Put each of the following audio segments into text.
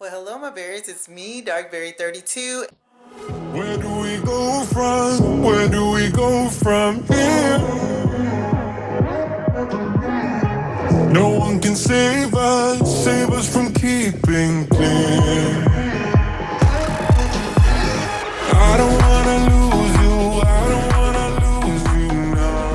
Well, hello, my berries. It's me, Darkberry32. Where do we go from? Where do we go from here? No one can save us from keeping clear. I don't wanna lose you, I don't wanna lose you now.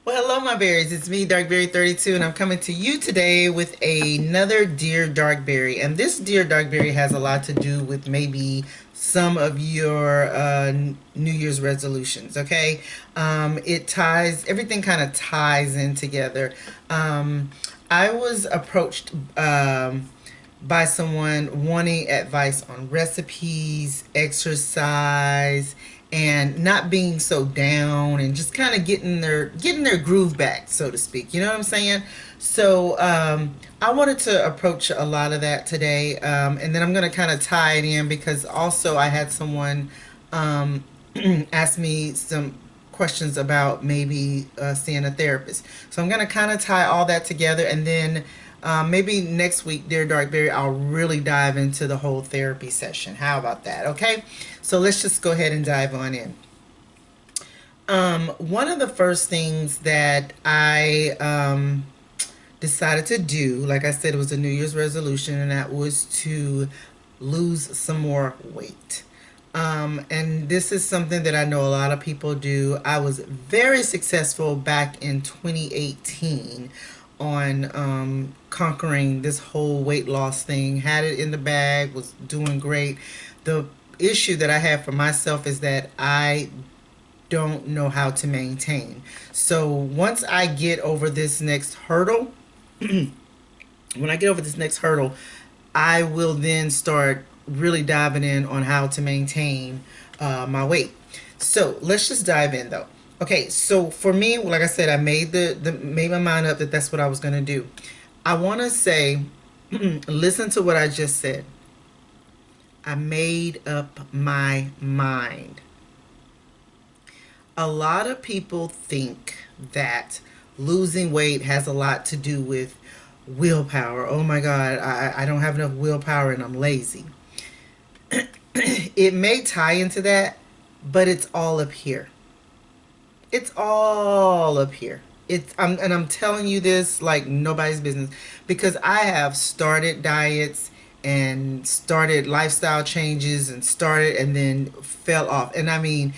Well, hello, my berries. It's me, Darkberry32, and I'm coming to you today with another Dear Darkberry. And this Dear Darkberry has a lot to do with maybe some of your New Year's resolutions, okay? Everything kind of ties in together. I was approached by someone wanting advice on recipes, exercise, and not being so down and just kind of getting their groove back, so to speak. You know what I'm saying? So I wanted to approach a lot of that today, and then I'm going to kind of tie it in because also I had someone ask me some questions about maybe seeing a therapist. So I'm going to kind of tie all that together, and then maybe next week, Dear Darkberry, I'll really dive into the whole therapy session. How about that? Okay, so let's just go ahead and dive on in. One of the first things that I decided to do, like I said, it was a New Year's resolution, and that was to lose some more weight. And this is something that I know a lot of people do. I was very successful back in 2018 on conquering this whole weight loss thing. Had it in the bag, was doing great. The issue that I have for myself is that I don't know how to maintain. So once I get over this next hurdle, when I get over this next hurdle, I will then start really diving in on how to maintain my weight. So let's just dive in though. Okay, so for me, like I said, I made my mind up that that's what I was gonna do. I want to say, listen to what I just said. I made up my mind. A lot of people think that losing weight has a lot to do with willpower. Oh my God, I don't have enough willpower and I'm lazy. It may tie into that, but it's all up here. It's all up here. I'm telling you this like nobody's business because I have started diets and started lifestyle changes and started and then fell off. And I mean,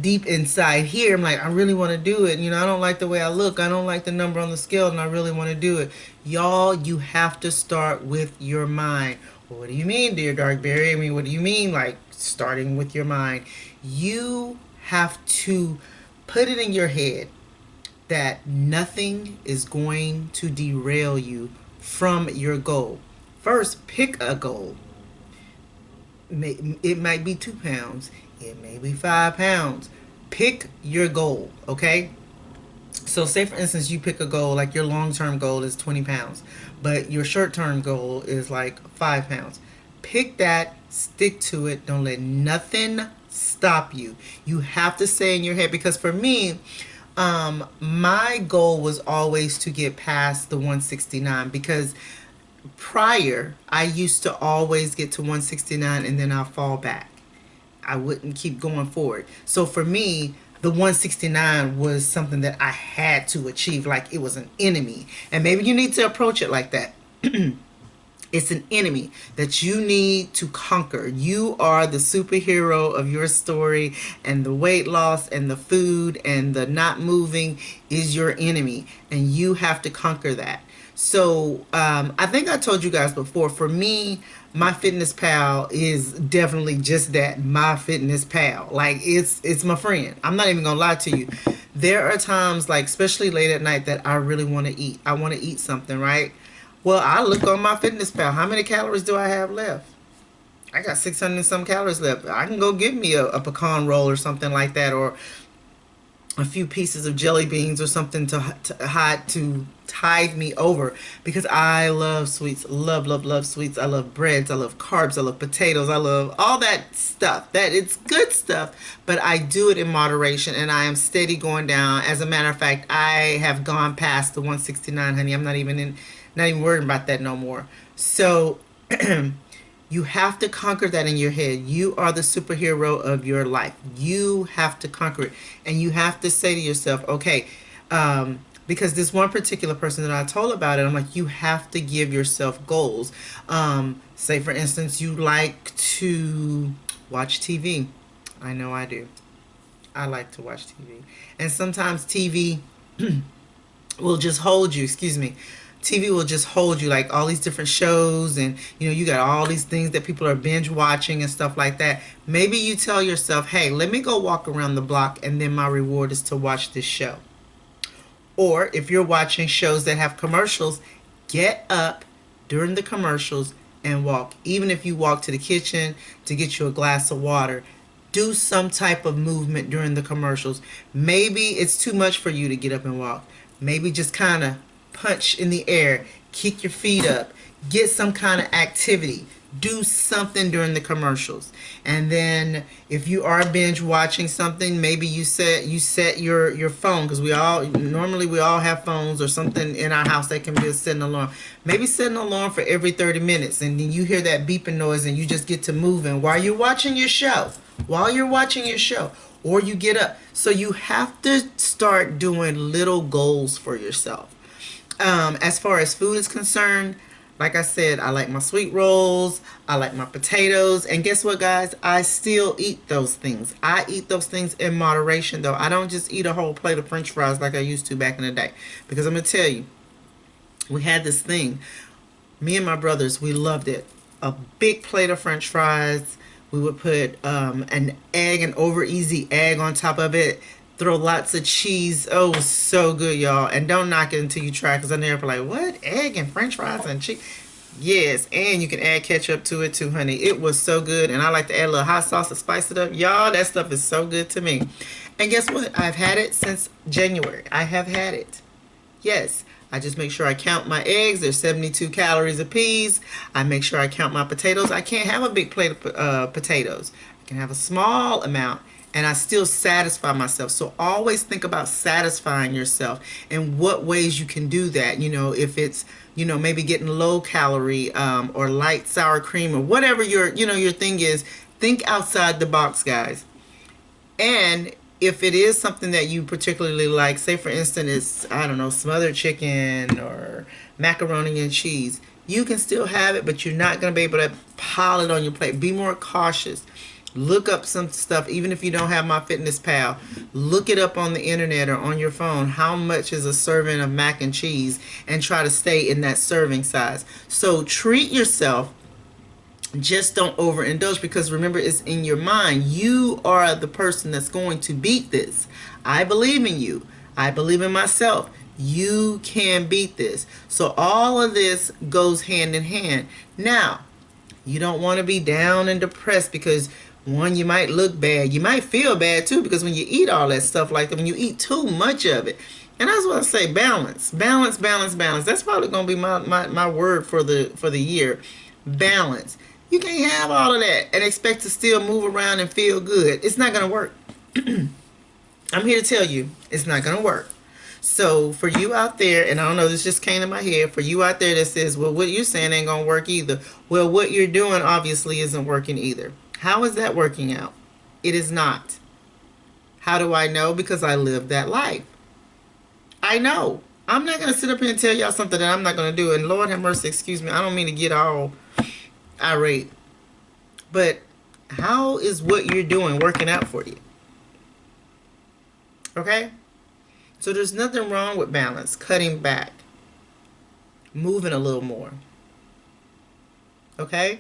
deep inside here, I'm like, I really want to do it. I don't like the way I look. I don't like the number on the scale, and I really want to do it. Y'all, you have to start with your mind. Well, what do you mean, Dear Darkberry? I mean, what do you mean, like starting with your mind? You have to put it in your head that nothing is going to derail you from your goal. First, pick a goal. It might be 2 pounds. It may be 5 pounds. Pick your goal, okay? So say for instance you pick a goal, like your long-term goal is 20 pounds, but your short-term goal is like 5 pounds. Pick that, stick to it. Don't let nothing stop you. You have to stay in your head because for me, my goal was always to get past the 169 because prior I used to always get to 169 and then I'll fall back. I wouldn't keep going forward. So for me, the 169 was something that I had to achieve, like it was an enemy. And maybe you need to approach it like that. It's an enemy that you need to conquer. You are the superhero of your story, and the weight loss and the food and the not moving is your enemy, and you have to conquer that. So I think I told you guys before, for me, my fitness pal is definitely just that, my fitness pal. Like it's my friend. I'm not even gonna lie to you. There are times, like especially late at night, that I really want to eat. I want to eat something, right? Well, I look on my fitness pal. How many calories do I have left? I got 600 and some calories left. I can go get me a pecan roll or something like that, or a few pieces of jelly beans or something to tide me over because I love sweets. Love sweets. I love breads. I love carbs. I love potatoes. I love all that stuff. That it's good stuff, but I do it in moderation and I am steady going down. As a matter of fact, I have gone past the 169, honey. I'm not even in Not even worrying about that no more. So you have to conquer that in your head. You are the superhero of your life. You have to conquer it. And you have to say to yourself, okay, because this one particular person that I told about it, I'm like, you have to give yourself goals. Say, for instance, you like to watch TV. I know I do. I like to watch TV. And sometimes TV will just hold you, excuse me. TV will just hold you, like all these different shows, and you got all these things that people are binge watching and stuff like that. Maybe you tell yourself, hey, let me go walk around the block, and then my reward is to watch this show. Or if you're watching shows that have commercials, get up during the commercials and walk. Even if you walk to the kitchen to get you a glass of water, do some type of movement during the commercials. Maybe it's too much for you to get up and walk. Maybe just kind of punch in the air, kick your feet up, get some kind of activity. Do something during the commercials. And then if you are binge watching something, maybe you set your phone, because we all have phones or something in our house that can be a setting alarm. Maybe set an alarm for every 30 minutes, and then you hear that beeping noise and you just get to moving while you're watching your show. Or you get up. So you have to start doing little goals for yourself. As far as food is concerned, like I said, I like my sweet rolls, I like my potatoes, and guess what, guys? I still eat those things. I eat those things in moderation, though. I don't just eat a whole plate of french fries like I used to back in the day. Because I'm going to tell you, we had this thing. Me and my brothers, we loved it. A big plate of french fries. We would put an egg, an over easy egg on top of it. Throw lots of cheese. Oh, so good, y'all. And don't knock it until you try, because I know you're like, what? Egg and french fries and cheese? Yes, and you can add ketchup to it too, honey. It was so good. And I like to add a little hot sauce to spice it up. Y'all, that stuff is so good to me. And guess what? I've had it since January. I have had it. Yes. I just make sure I count my eggs. There's 72 calories apiece. I make sure I count my potatoes. I can't have a big plate of potatoes. I can have a small amount, and I still satisfy myself. So always think about satisfying yourself and what ways you can do that. If it's, maybe getting low calorie or light sour cream or whatever your thing is, think outside the box, guys. And if it is something that you particularly like, say for instance, it's, I don't know, smothered chicken or macaroni and cheese, you can still have it, but you're not going to be able to pile it on your plate. Be more cautious. Look up some stuff, even if you don't have MyFitnessPal. Look it up on the internet or on your phone. How much is a serving of mac and cheese? And try to stay in that serving size. So treat yourself. Just don't overindulge, because remember, it's in your mind. You are the person that's going to beat this. I believe in you. I believe in myself. You can beat this. So all of this goes hand in hand. Now, you don't want to be down and depressed because, one, you might look bad. You might feel bad too, because when you eat all that stuff like that, when you eat too much of it. And that's what I say, balance. Balance, balance, balance. That's probably going to be my word for the year. Balance. You can't have all of that and expect to still move around and feel good. It's not going to work. I'm here to tell you, it's not going to work. So for you out there, and I don't know, this just came to my head, for you out there that says, well, what you're saying ain't going to work either. Well, what you're doing obviously isn't working either. How is that working out? It is not. How do I know? Because I live that life. I know. I'm not going to sit up here and tell y'all something that I'm not going to do. And Lord have mercy, excuse me, I don't mean to get all irate, but how is what you're doing working out for you? Okay? So there's nothing wrong with balance, cutting back, moving a little more. Okay?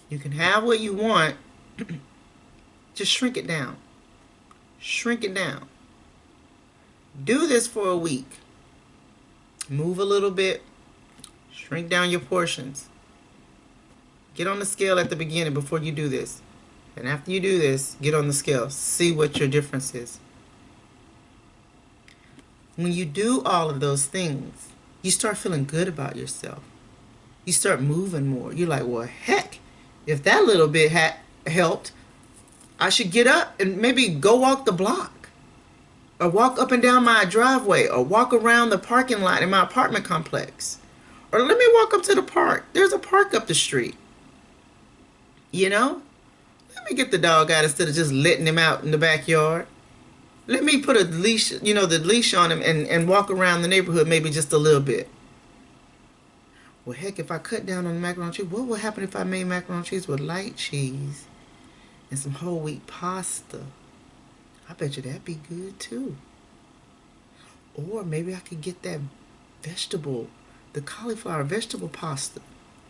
You can have what you want, just shrink it down. Shrink it down. Do this for a week. Move a little bit, shrink down your portions. Get on the scale at the beginning before you do this. And after you do this, get on the scale. See what your difference is. When you do all of those things, you start feeling good about yourself. You start moving more. You're like, well, heck, if that little bit helped, I should get up and maybe go walk the block. Or walk up and down my driveway. Or walk around the parking lot in my apartment complex. Or let me walk up to the park. There's a park up the street. You know? Let me get the dog out instead of just letting him out in the backyard. Let me put a leash, the leash on him and walk around the neighborhood maybe just a little bit. Well, heck, if I cut down on the macaroni and cheese, what would happen if I made macaroni and cheese with light cheese and some whole wheat pasta? I bet you that'd be good too. Or maybe I could get that vegetable, the cauliflower vegetable pasta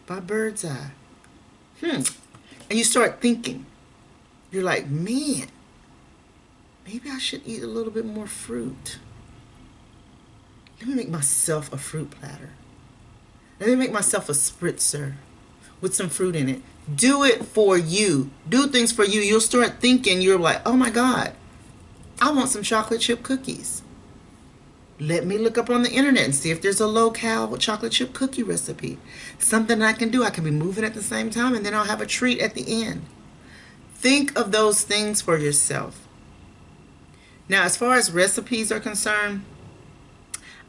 by Bird's Eye. And you start thinking. You're like, man, maybe I should eat a little bit more fruit. Let me make myself a fruit platter. Let me make myself a spritzer with some fruit in it. Do it for you. Do things for you. You'll start thinking, you're like, oh my God, I want some chocolate chip cookies. Let me look up on the internet and see if there's a low-cal chocolate chip cookie recipe. Something I can do. I can be moving at the same time, and then I'll have a treat at the end. Think of those things for yourself. Now, as far as recipes are concerned,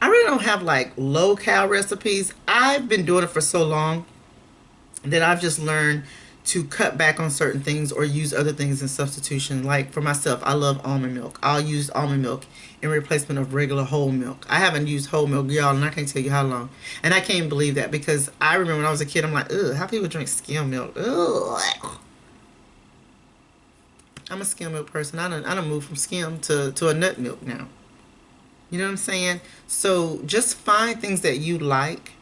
I really don't have like low-cal recipes. I've been doing it for so long that I've just learned to cut back on certain things or use other things in substitution. Like for myself, I love almond milk. I'll use almond milk in replacement of regular whole milk. I haven't used whole milk, y'all, and I can't tell you how long. And I can't believe that because I remember when I was a kid, I'm like, ugh, how people drink skim milk? Ugh. I'm a skim milk person. I done moved from skim to a nut milk now. You know what I'm saying? So just find things that you like,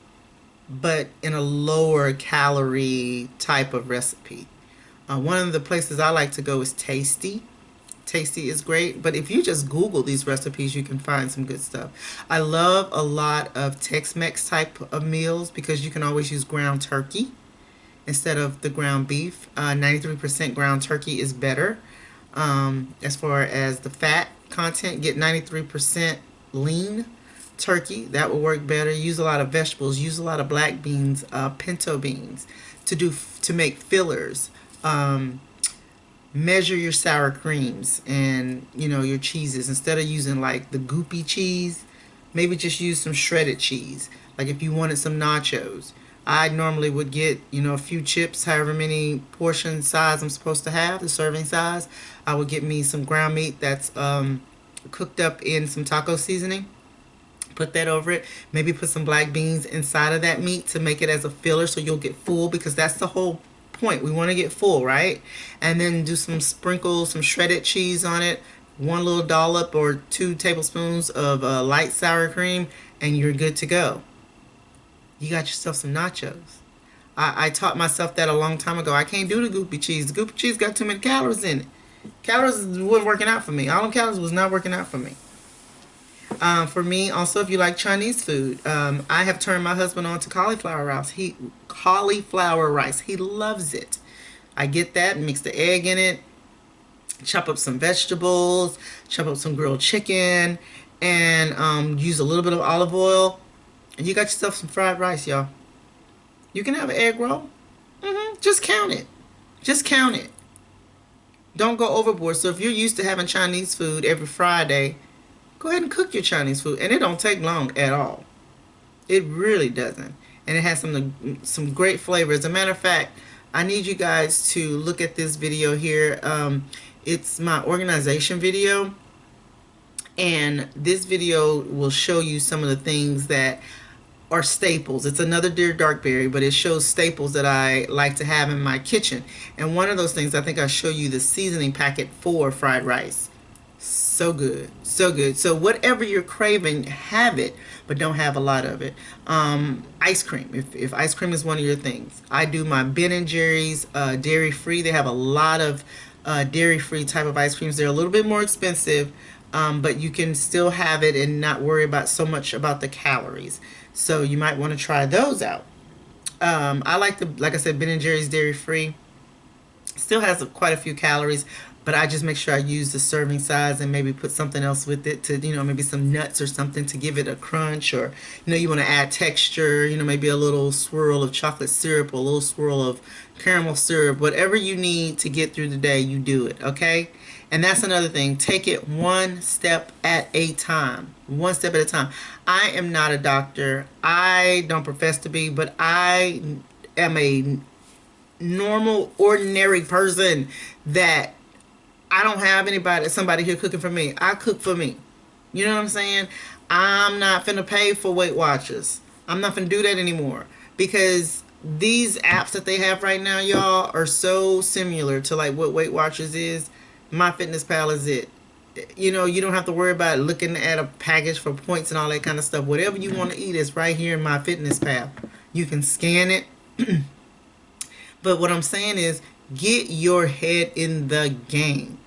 but in a lower calorie type of recipe. One of the places I like to go is Tasty. Tasty is great, but if you just Google these recipes, you can find some good stuff. I love a lot of Tex-Mex type of meals because you can always use ground turkey instead of the ground beef. 93% ground turkey is better. As far as the fat content, get 93% lean turkey. That will work better. Use a lot of vegetables. Use a lot of black beans, pinto beans to make fillers. Measure your sour creams and your cheeses. Instead of using like the goopy cheese, maybe just use some shredded cheese. Like if you wanted some nachos, I normally would get a few chips, however many portion size I'm supposed to have, the serving size. I would get me some ground meat that's cooked up in some taco seasoning. Put that over it. Maybe put some black beans inside of that meat to make it as a filler so you'll get full, because that's the whole point. We want to get full, right? And then do some sprinkles, some shredded cheese on it, one little dollop or 2 tablespoons of light sour cream, and you're good to go. You got yourself some nachos. I taught myself that a long time ago. I can't do the goopy cheese. The goopy cheese got too many calories in it. Calories wasn't working out for me. All them calories was not working out for me. For me, also, if you like Chinese food, I have turned my husband on to cauliflower rice. Cauliflower rice. He loves it. I get that, mix the egg in it, chop up some vegetables, chop up some grilled chicken, and use a little bit of olive oil, and you got yourself some fried rice, y'all. You can have an egg roll. Just count it. Just count it. Don't go overboard. So if you're used to having Chinese food every Friday, go ahead and cook your Chinese food, and it don't take long at all. It really doesn't, and it has some great flavor. As a matter of fact, I need you guys to look at this video here. It's my organization video, and this video will show you some of the things that are staples. It's another Dear Darkberry, but it shows staples that I like to have in my kitchen. And one of those things, I think I'll show you the seasoning packet for fried rice. So good, so good. So whatever you're craving, have it, but don't have a lot of it. Ice cream, if ice cream is one of your things. I do my Ben & Jerry's dairy free. They have a lot of dairy free type of ice creams. They're a little bit more expensive, but you can still have it and not worry about so much about the calories. So you might want to try those out. I like I said, Ben & Jerry's dairy free. Still has quite a few calories, but I just make sure I use the serving size and maybe put something else with it to, maybe some nuts or something to give it a crunch, or, you want to add texture, maybe a little swirl of chocolate syrup, or a little swirl of caramel syrup, whatever you need to get through the day, you do it, okay? And that's another thing. Take it one step at a time. One step at a time. I am not a doctor. I don't profess to be, but I am a normal, ordinary person that I don't have somebody here cooking for me. I cook for me. You know what I'm saying? I'm not finna pay for Weight Watchers. I'm not finna do that anymore because these apps that they have right now, y'all, are so similar to like what Weight Watchers is. MyFitnessPal is it. You know, you don't have to worry about looking at a package for points and all that kind of stuff. Whatever you want to eat is right here in MyFitnessPal. You can scan it. But what I'm saying is, get your head in the game.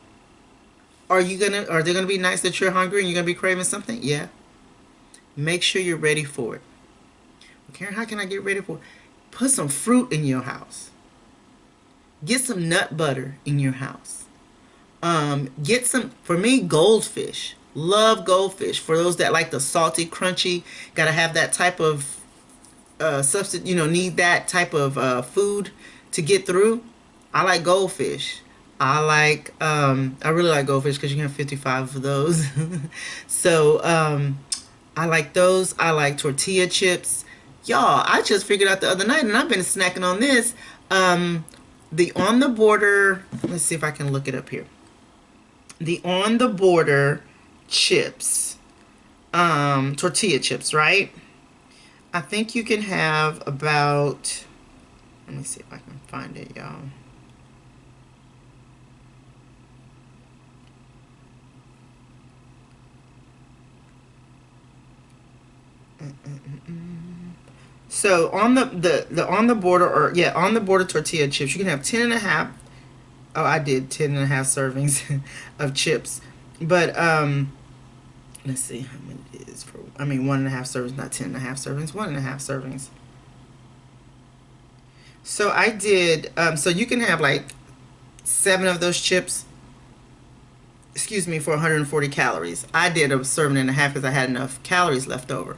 Are there gonna be nights that you're hungry and you're gonna be craving something? Yeah. Make sure you're ready for it. Karen, how can I get ready for it? Put some fruit in your house. Get some nut butter in your house. Get some, for me, goldfish. Love goldfish. For those that like the salty, crunchy, gotta have that type of substance, need that type of food to get through. I like goldfish. I really like goldfish because you can have 55 of those. So, I like those. I like tortilla chips. Y'all, I just figured out the other night, and I've been snacking on this. The On the Border, let's see if I can look it up here. The On the Border chips, tortilla chips, right? I think you can have about, let me see if I can find it, y'all. So on the On the Border, On the Border tortilla chips, you can have 10.5. Oh, I did 10.5 servings of chips, but let's see how many it is for. 1.5 servings, not 10.5 servings. 1.5 servings. So I did. So you can have like 7 of those chips. Excuse me, for 140 calories. I did a serving and a half because I had enough calories left over,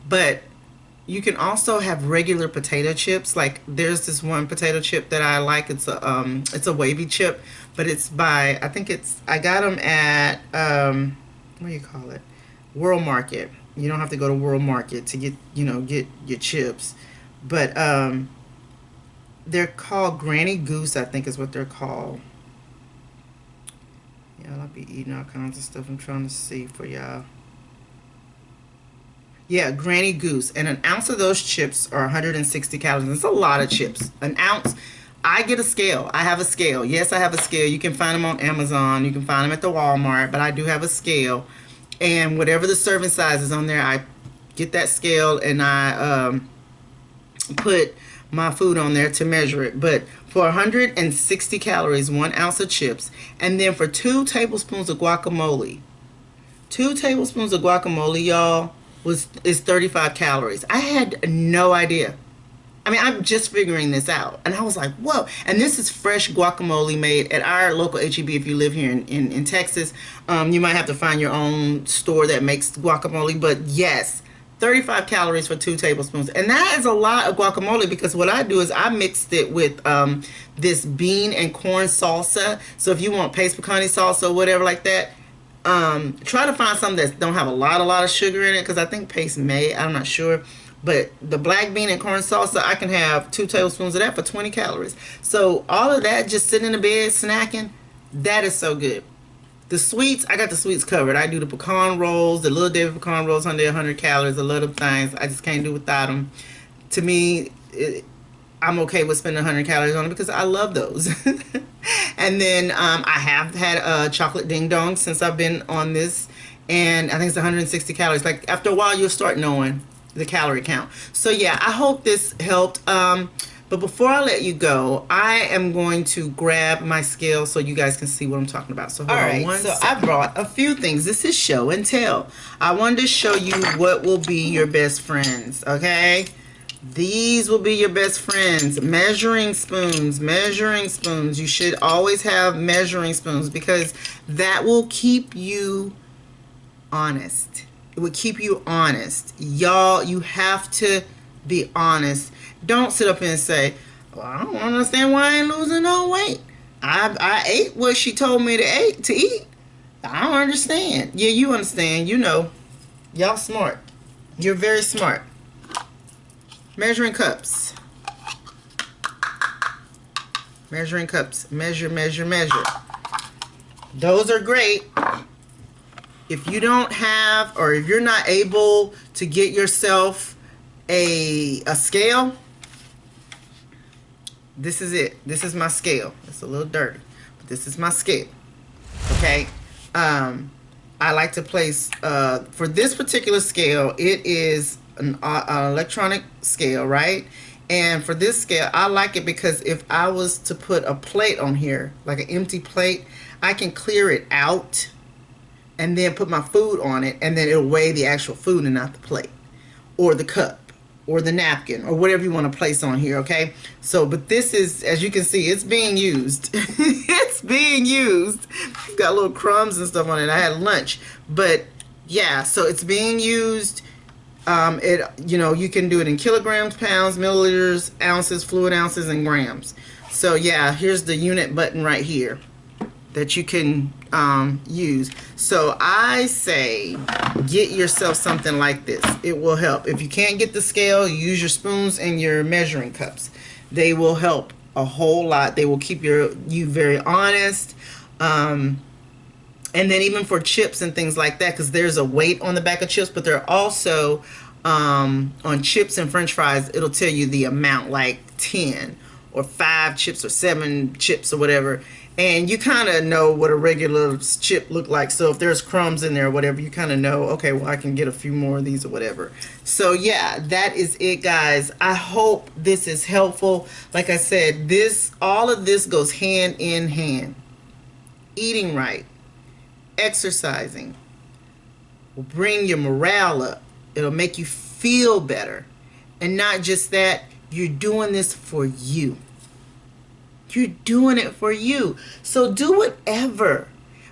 but you can also have regular potato chips. Like there's this one potato chip that I like. It's a wavy chip, but I got them at what do you call it? World Market. You don't have to go to World Market to get your chips, but they're called Granny Goose. I think is what they're called. Yeah, I'll be eating all kinds of stuff. I'm trying to see for y'all. Yeah, Granny Goose. And an ounce of those chips are 160 calories. It's a lot of chips. An ounce. I get a scale. I have a scale. Yes, I have a scale. You can find them on Amazon. You can find them at the Walmart. But I do have a scale. And whatever the serving size is on there, I get that scale and I put my food on there to measure it. But for 160 calories, 1 ounce of chips. And then for 2 tablespoons of guacamole. 2 tablespoons of guacamole, y'all, is 35 calories. I had no idea. I'm just figuring this out. And I was like, whoa. And this is fresh guacamole made at our local HEB. If you live here in Texas, you might have to find your own store that makes guacamole. But yes, 35 calories for 2 tablespoons. And that is a lot of guacamole because what I do is I mixed it with this bean and corn salsa. So if you want paste pecani salsa or whatever like that, try to find something that don't have a lot of sugar in it because I think paste may, I'm not sure. But the black bean and corn salsa, I can have 2 tablespoons of that for 20 calories. So all of that just sitting in the bed snacking, that is so good. The sweets, I got the sweets covered. I do the pecan rolls, the Little David pecan rolls under 100 calories. I love them things. I just can't do without them. To me, I'm okay with spending 100 calories on it because I love those. And then I have had chocolate ding dong since I've been on this, and I think it's 160 calories. Like after a while, you'll start knowing the calorie count. So yeah, I hope this helped. But before I let you go, I am going to grab my scale so you guys can see what I'm talking about. So hold on one second. I brought a few things. This is show and tell. I wanted to show you what will be your best friends, okay? These will be your best friends. Measuring spoons. Measuring spoons. You should always have measuring spoons because that will keep you honest. It will keep you honest. Y'all, you have to be honest. Don't sit up and say, well, I don't understand why I ain't losing no weight. I ate what she told me to eat. I don't understand. Yeah, you understand. You know. Y'all smart. You're very smart. Measuring cups. Measuring cups. Measure, measure, measure. Those are great. If you don't have, or if you're not able to get yourself a scale, this is it. This is my scale. It's a little dirty, but this is my scale. Okay. I like to place, for this particular scale, it is an electronic scale, right? And for this scale, I like it because if I was to put a plate on here, like an empty plate, I can clear it out and then put my food on it, and then it'll weigh the actual food and not the plate or the cup or the napkin or whatever you want to place on here, okay? So, but this is, as you can see, it's being used. It's being used. It's got little crumbs and stuff on it. I had lunch, but yeah, so it's being used. You can do it in kilograms, pounds, milliliters, ounces, fluid ounces, and grams. So yeah, here's the unit button right here that you can use. So I say get yourself something like this. It will help. If you can't get the scale, use your spoons and your measuring cups. They will help a whole lot. They will keep you very honest. And then even for chips and things like that, because there's a weight on the back of chips, but there are also on chips and french fries, it'll tell you the amount, like 10 or 5 chips or 7 chips or whatever. And you kind of know what a regular chip look like. So if there's crumbs in there or whatever, you kind of know, okay, well, I can get a few more of these or whatever. So yeah, that is it, guys. I hope this is helpful. Like I said, all of this goes hand in hand. Eating right, exercising will bring your morale up. It'll make you feel better. And not just that, you're doing this for you. You're doing it for you. So do whatever.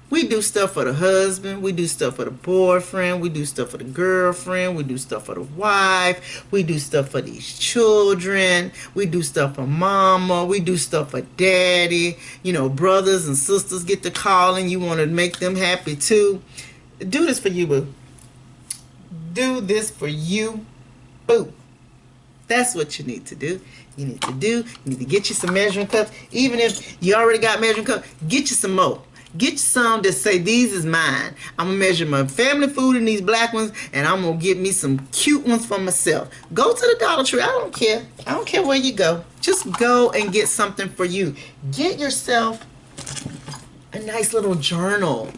We do stuff for the husband. We do stuff for the boyfriend. We do stuff for the girlfriend. We do stuff for the wife. We do stuff for these children. We do stuff for mama. We do stuff for daddy. You know, brothers and sisters get to calling. You want to make them happy too. Do this for you, boo. Do this for you, boo. That's what you need to do. You need to get you some measuring cups. Even if you already got measuring cups, get you some more. Get you some that say, these is mine. I'm going to measure my family food in these black ones, and I'm going to get me some cute ones for myself. Go to the Dollar Tree. I don't care. I don't care where you go. Just go and get something for you. Get yourself a nice little journal.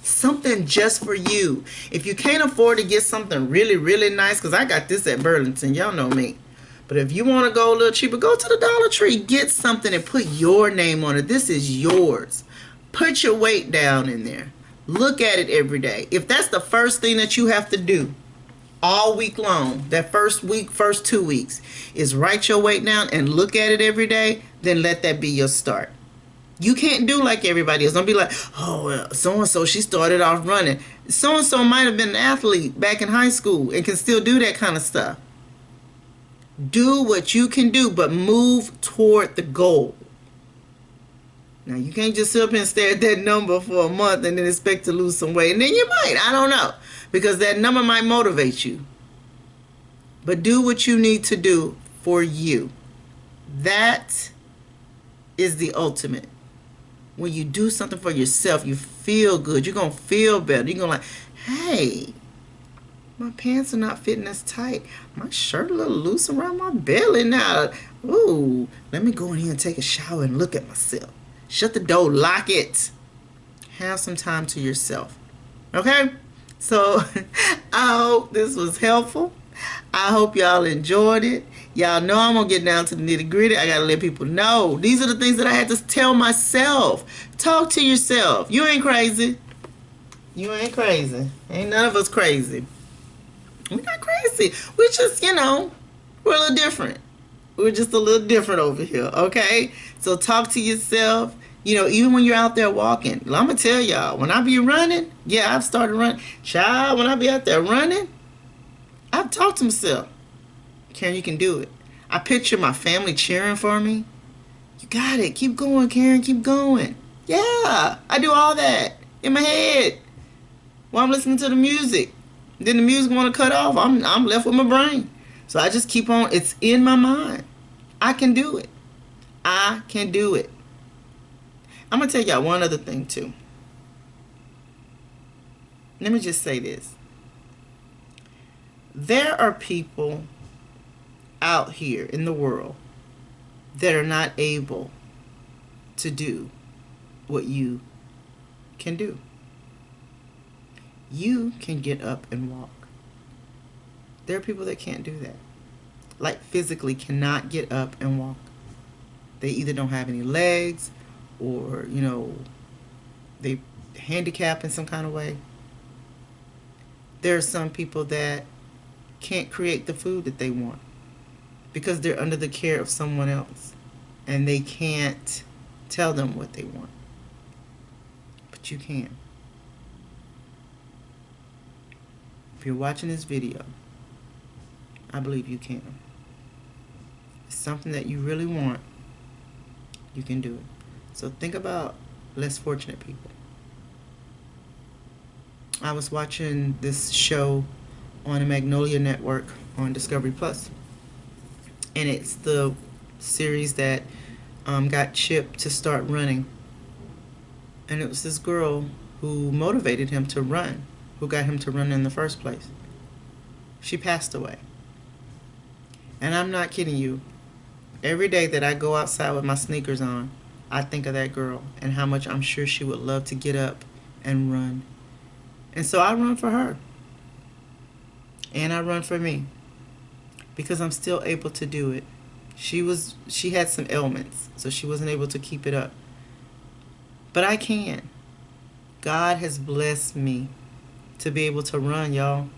Something just for you. If you can't afford to get something really, really nice, because I got this at Burlington. Y'all know me. But if you want to go a little cheaper, go to the Dollar Tree. Get something and put your name on it. This is yours. Put your weight down in there. Look at it every day. If that's the first thing that you have to do all week long, that first week, first 2 weeks, is write your weight down and look at it every day, then let that be your start. You can't do like everybody else. Don't be like, oh, well, so-and-so, she started off running. So-and-so might have been an athlete back in high school and can still do that kind of stuff. Do what you can do, but move toward the goal. Now, you can't just sit up and stare at that number for a month and then expect to lose some weight. And then you might. I don't know. Because that number might motivate you. But do what you need to do for you. That is the ultimate. When you do something for yourself, you feel good. You're going to feel better. You're going to hey, my pants are not fitting as tight. My shirt a little loose around my belly now. Ooh, let me go in here and take a shower and look at myself. Shut the door, lock it. Have some time to yourself. Okay? So, I hope this was helpful. I hope y'all enjoyed it. Y'all know I'm going to get down to the nitty gritty. I got to let people know. These are the things that I had to tell myself. Talk to yourself. You ain't crazy. You ain't crazy. Ain't none of us crazy. We're not crazy. We're just, we're a little different. We're just a little different over here, okay? So talk to yourself. Even when you're out there walking. I'm going to tell y'all, when I be running, yeah, I've started running. Child, when I be out there running, I've talked to myself. Karen, you can do it. I picture my family cheering for me. You got it. Keep going, Karen. Keep going. Yeah, I do all that in my head while I'm listening to the music. Then the music want to cut off. I'm left with my brain. So I just keep on. It's in my mind. I can do it. I can do it. I'm going to tell y'all one other thing too. Let me just say this. There are people out here in the world that are not able to do what you can do. You can get up and walk. There are people that can't do that. Like physically cannot get up and walk. They either don't have any legs or, they handicap in some kind of way. There are some people that can't create the food that they want because they're under the care of someone else and they can't tell them what they want. But you can. If you're watching this video, I believe you can. It's something that you really want, you can do it. So think about less fortunate people. I was watching this show on the Magnolia Network on Discovery Plus, and it's the series that got Chip to start running. And it was this girl who motivated him to run, who got him to run in the first place. She passed away. And I'm not kidding you. Every day that I go outside with my sneakers on, I think of that girl and how much I'm sure she would love to get up and run. And so I run for her. And I run for me. Because I'm still able to do it. She had some ailments, so she wasn't able to keep it up. But I can. God has blessed me to be able to run, y'all.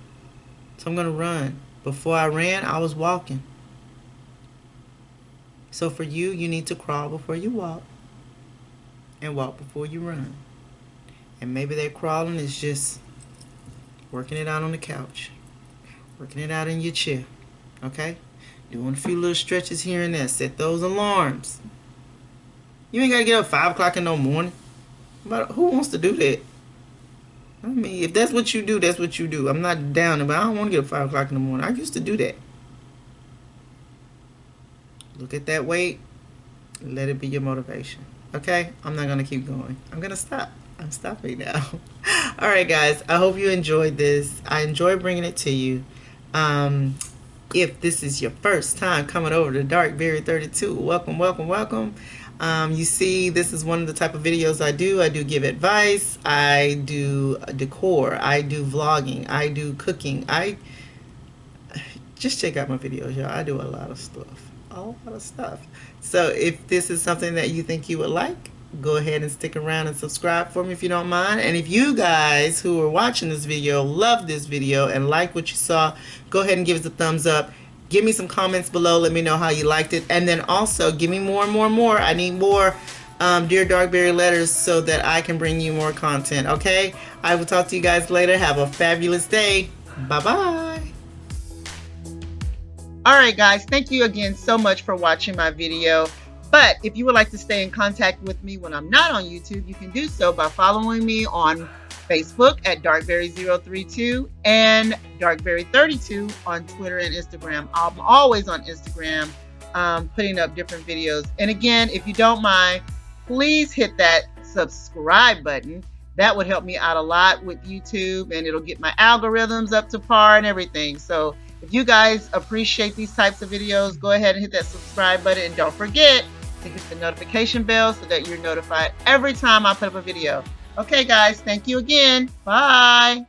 So I'm going to run. Before I ran, I was walking. So for you, you need to crawl before you walk. And walk before you run. And maybe that crawling is just working it out on the couch. Working it out in your chair. Okay? Doing a few little stretches here and there. Set those alarms. You ain't got to get up 5 o'clock in the morning. But who wants to do that? I mean, if that's what you do, that's what you do. I'm not down, but I don't want to get up 5 o'clock in the morning. I used to do that. Look at that weight. Let it be your motivation. Okay? I'm not going to keep going. I'm going to stop. I'm stopping now. All right, guys. I hope you enjoyed this. I enjoy bringing it to you. If this is your first time coming over to Darkberry 32, welcome, welcome, welcome. You see, this is one of the type of videos I do. I do give advice. I do decor. I do vlogging. I do cooking. I just check out my videos, y'all. I do a lot of stuff. A lot of stuff. So if this is something that you think you would like, go ahead and stick around and subscribe for me if you don't mind. And if you guys who are watching this video love this video and like what you saw, go ahead and give us a thumbs up. Give me some comments below. Let me know how you liked it. And then also give me more and more and more. I need more Dear Darkberry letters so that I can bring you more content. Okay? I will talk to you guys later. Have a fabulous day. Bye-bye. Alright guys, thank you again so much for watching my video. But if you would like to stay in contact with me when I'm not on YouTube, you can do so by following me on Facebook at Darkberry032 and Darkberry32 on Twitter and Instagram. I'm always on Instagram putting up different videos. And again, if you don't mind, please hit that subscribe button. That would help me out a lot with YouTube, and it'll get my algorithms up to par and everything. So if you guys appreciate these types of videos, go ahead and hit that subscribe button. And don't forget to hit the notification bell so that you're notified every time I put up a video. Okay, guys, thank you again. Bye.